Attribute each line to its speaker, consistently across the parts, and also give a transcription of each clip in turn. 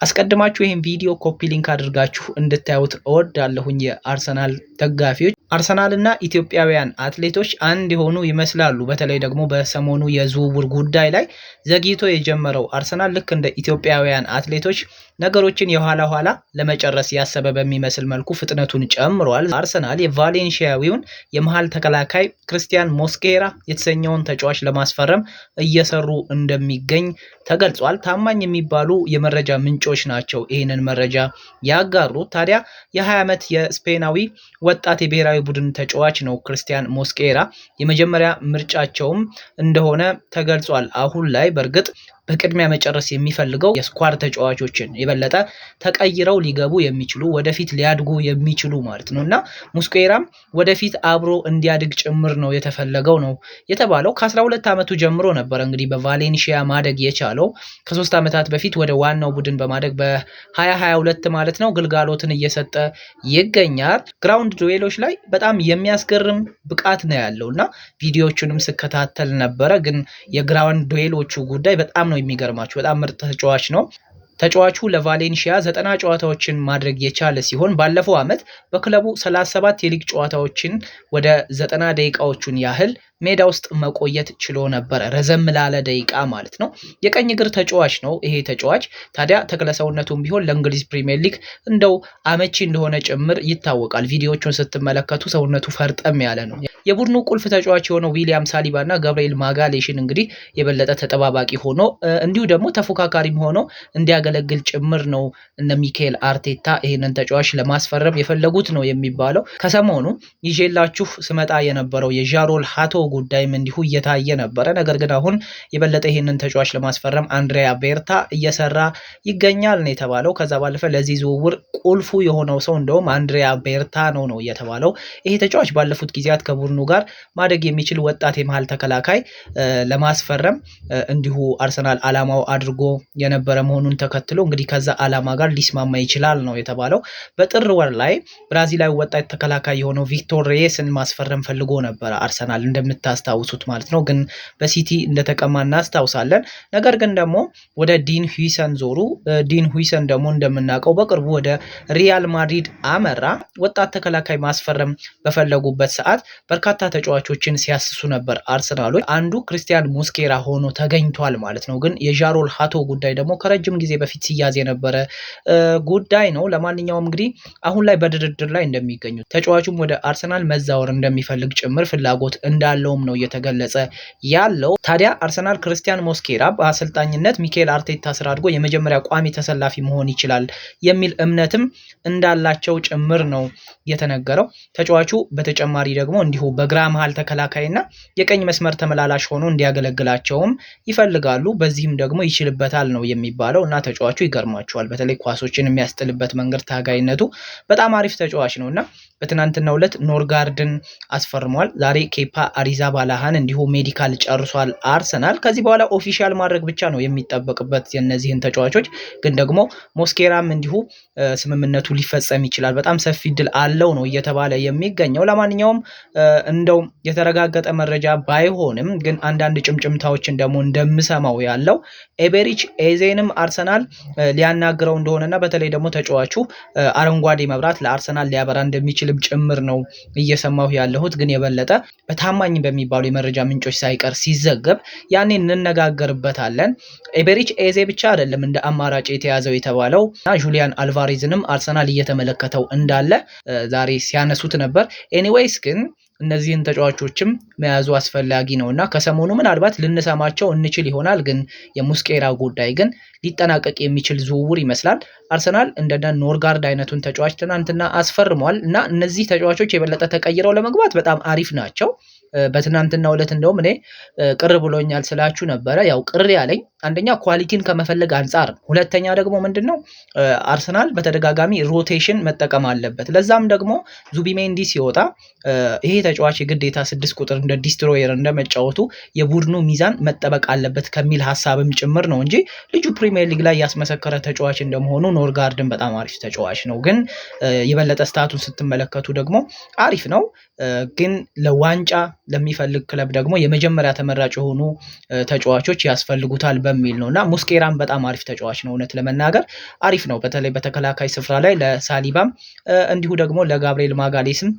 Speaker 1: አስቀድማችሁ ይሄን ቪዲዮ ኮፒ ሊንክ አድርጋችሁ እንድታዩት እወዳለሁኝ። የአርሰናል ደጋፊዎች አርሰናልና ኢትዮጵያውያን አትሌቶች አንድ የሆኑ ይመስላሉ። በተለይ ደግሞ በሰሞኑ የዝውውር ጉዳይ ላይ ዘግይቶ የጀመረው አርሰናል ልክ እንደ ኢትዮጵያውያን አትሌቶች ነገሮችን የኋላ ኋላ ለመጨረስ ያሰበ በሚመስል መልኩ ፍጥነቱን ጨምሯል። አርሰናል የቫሌንሺያዊውን የመሃል ተከላካይ ክርስቲያን ሞስኬራ የተሰኘውን ተጫዋች ለማስፈረም እየሰሩ እንደሚገኝ ተገልጿል። ታማኝ የሚባሉ የመረጃ ምንጮች ናቸው ይህንን መረጃ ያጋሩት። ታዲያ የ20 ዓመት የስፔናዊ ወጣት የብሔራዊ ቡድን ተጫዋች ነው ክርስቲያን ሞስኬራ። የመጀመሪያ ምርጫቸውም እንደሆነ ተገልጿል። አሁን ላይ በእርግጥ በቅድሚያ መጨረስ የሚፈልገው የስኳድ ተጫዋቾችን የበለጠ ተቀይረው ሊገቡ የሚችሉ ወደፊት ሊያድጉ የሚችሉ ማለት ነው እና ሙስኬራም ወደፊት አብሮ እንዲያድግ ጭምር ነው የተፈለገው ነው የተባለው። ከ12 ዓመቱ ጀምሮ ነበር እንግዲህ በቫሌንሺያ ማደግ የቻለው። ከ3 ዓመታት በፊት ወደ ዋናው ቡድን በማደግ በ2022 ማለት ነው ግልጋሎትን እየሰጠ ይገኛል። ግራውንድ ዱዌሎች ላይ በጣም የሚያስገርም ብቃት ነው ያለው እና ቪዲዮዎቹንም ስከታተል ነበረ። ግን የግራውንድ ዱዌሎቹ ጉዳይ በጣም ነው የሚገርማችሁ። በጣም ምርጥ ተጫዋች ነው። ተጫዋቹ ለቫሌንሺያ 90 ጨዋታዎችን ማድረግ የቻለ ሲሆን ባለፈው ዓመት በክለቡ 37 የሊግ ጨዋታዎችን ወደ 90 ደቂቃዎቹን ያህል ሜዳ ውስጥ መቆየት ችሎ ነበር። ረዘም ላለ ደቂቃ ማለት ነው። የቀኝ እግር ተጫዋች ነው ይሄ ተጫዋች። ታዲያ ተክለሰውነቱም ቢሆን ለእንግሊዝ ፕሪሚየር ሊግ እንደው አመቺ እንደሆነ ጭምር ይታወቃል። ቪዲዮዎቹን ስትመለከቱ ሰውነቱ ፈርጠም ያለ ነው። የቡድኑ ቁልፍ ተጫዋች የሆነው ዊሊያም ሳሊባ እና ገብርኤል ማጋሌሽን እንግዲህ የበለጠ ተጠባባቂ ሆኖ እንዲሁ ደግሞ ተፎካካሪም ሆኖ እንዲያገለግል ጭምር ነው እነ ሚካኤል አርቴታ ይህንን ተጫዋች ለማስፈረም የፈለጉት ነው የሚባለው። ከሰሞኑ ይዤላችሁ ስመጣ የነበረው የዣሮል ሃቶ ጉዳይም እንዲሁ እየታየ ነበረ። ነገር ግን አሁን የበለጠ ይህንን ተጫዋች ለማስፈረም አንድሪያ ቤርታ እየሰራ ይገኛል ነው የተባለው። ከዛ ባለፈ ለዚህ ዝውውር ቁልፉ የሆነው ሰው እንደውም አንድሪያ ቤርታ ነው የተባለው። ይሄ ተጫዋች ባለፉት ጊዜያት ከቡድኑ ጋር ማደግ የሚችል ወጣት የመሃል ተከላካይ ለማስፈረም እንዲሁ አርሰናል አላማው አድርጎ የነበረ መሆኑን ተከትሎ እንግዲህ ከዛ አላማ ጋር ሊስማማ ይችላል ነው የተባለው። በጥር ወር ላይ ብራዚላዊ ወጣት ተከላካይ የሆነው ቪክቶር ሬየስን ማስፈረም ፈልጎ ነበረ አርሰናል እንደምታስታውሱት ማለት ነው። ግን በሲቲ እንደተቀማ እናስታውሳለን። ነገር ግን ደግሞ ወደ ዲን ሁይሰን ዞሩ። ዲን ሁይሰን ደግሞ እንደምናውቀው በቅርቡ ወደ ሪያል ማድሪድ አመራ። ወጣት ተከላካይ ማስፈረም በፈለጉበት ሰዓት በርካታ ተጫዋቾችን ሲያስሱ ነበር አርሰናሎች። አንዱ ክርስቲያን ሞስኬራ ሆኖ ተገኝቷል ማለት ነው። ግን የዣሮል ሃቶ ጉዳይ ደግሞ ከረጅም ጊዜ በፊት ሲያዝ የነበረ ጉዳይ ነው። ለማንኛውም እንግዲህ አሁን ላይ በድርድር ላይ እንደሚገኙ ተጫዋቹም ወደ አርሰናል መዛወር እንደሚፈልግ ጭምር ፍላጎት እንዳለውም ነው እየተገለጸ ያለው። ታዲያ አርሰናል ክርስቲያን ሞስኬራ በአሰልጣኝነት ሚካኤል አርቴታ ስር አድርጎ የመጀመሪያ ቋሚ ተሰላፊ መሆን ይችላል የሚል እምነትም እንዳላቸው ጭምር ነው የተነገረው። ተጫዋቹ በተጨማሪ ደግሞ እንዲሁ በግራ መሃል ተከላካይና የቀኝ መስመር ተመላላሽ ሆኖ እንዲያገለግላቸውም ይፈልጋሉ። በዚህም ደግሞ ይችልበታል ነው የሚባለው እና ተጫዋቹ ይገርማቸዋል። በተለይ ኳሶችን የሚያስጥልበት መንገድ ታጋይነቱ በጣም አሪፍ ተጫዋች ነው እና በትናንትናው ዕለት ኖርጋርድን አስፈርሟል። ዛሬ ኬፓ አሪዛባላሃን እንዲሁ ሜዲካል ጨርሷል አርሰናል። ከዚህ በኋላ ኦፊሻል ማድረግ ብቻ ነው የሚጠበቅበት የነዚህን ተጫዋቾች። ግን ደግሞ ሞስኬራም እንዲሁ ስምምነቱ ሊፈጸም ይችላል። በጣም ሰፊ እድል አለው ነው እየተባለ የሚገኘው። ለማንኛውም እንደው የተረጋገጠ መረጃ ባይሆንም ግን አንዳንድ ጭምጭምታዎችን ደግሞ እንደምሰማው ያለው ኤቤሪች ኤዜንም አርሰናል ሊያናግረው እንደሆነና በተለይ ደግሞ ተጫዋቹ አረንጓዴ መብራት ለአርሰናል ሊያበራ እንደሚችልም ጭምር ነው እየሰማሁ ያለሁት። ግን የበለጠ በታማኝ በሚባሉ የመረጃ ምንጮች ሳይቀር ሲዘገብ ያኔ እንነጋገርበታለን። ኤቤሪች ኤዜ ብቻ አይደለም እንደ አማራጭ የተያዘው የተባለው ጁሊያን አልቫሬዝንም አርሰናል እየተመለከተው እንዳለ ዛሬ ሲያነሱት ነበር። ኤኒዌይስ ግን እነዚህን ተጫዋቾችም መያዙ አስፈላጊ ነው እና ከሰሞኑ ምናልባት ልንሰማቸው እንችል ይሆናል። ግን የሙስኬራ ጉዳይ ግን ሊጠናቀቅ የሚችል ዝውውር ይመስላል። አርሰናል እንደነ ኖርጋርድ አይነቱን ተጫዋች ትናንትና አስፈርሟል እና እነዚህ ተጫዋቾች የበለጠ ተቀይረው ለመግባት በጣም አሪፍ ናቸው። በትናንትናው ዕለት እንደውም እኔ ቅር ብሎኛል ስላችሁ ነበረ። ያው ቅር ያለኝ አንደኛ ኳሊቲን ከመፈለግ አንጻር፣ ሁለተኛ ደግሞ ምንድነው አርሰናል በተደጋጋሚ ሮቴሽን መጠቀም አለበት። ለዛም ደግሞ ዙቢሜንዲ ሲወጣ ይሄ ተጫዋች የግዴታ 6 ቁጥር እንደ ዲስትሮየር እንደመጫወቱ የቡድኑ ሚዛን መጠበቅ አለበት ከሚል ሐሳብም ጭምር ነው እንጂ ልጁ ፕሪሚየር ሊግ ላይ ያስመሰከረ ተጫዋች እንደመሆኑ ኖርጋርድን በጣም አሪፍ ተጫዋች ነው። ግን የበለጠ ስታቱን ስትመለከቱ ደግሞ አሪፍ ነው። ግን ለዋንጫ ለሚፈልግ ክለብ ደግሞ የመጀመሪያ ተመራጭ የሆኑ ተጫዋቾች ያስፈልጉታል በሚል ነውና ሙስኬራም በጣም አሪፍ ተጫዋች ነው። እውነት ለመናገር አሪፍ ነው። በተለይ በተከላካይ ስፍራ ላይ ለሳሊባም እንዲሁ ደግሞ ለጋብሪኤል ማጋሌስም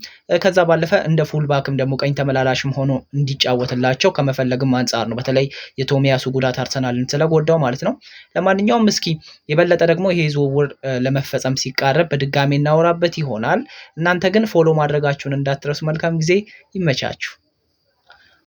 Speaker 1: ከዛ ባለፈ እንደ ፉልባክም ደግሞ ቀኝ ተመላላሽም ሆኖ እንዲጫወትላቸው ከመፈለግም አንጻር ነው። በተለይ የቶሚያሱ ጉዳት አርሰናልን ስለጎዳው ማለት ነው። ለማንኛውም እስኪ የበለጠ ደግሞ ይሄ ዝውውር ለመፈጸም ሲቃረብ በድጋሚ እናወራበት ይሆናል። እናንተ ግን ፎሎ ማድረጋችሁን እንዳትረሱ። መልካም ጊዜ፣ ይመቻችሁ።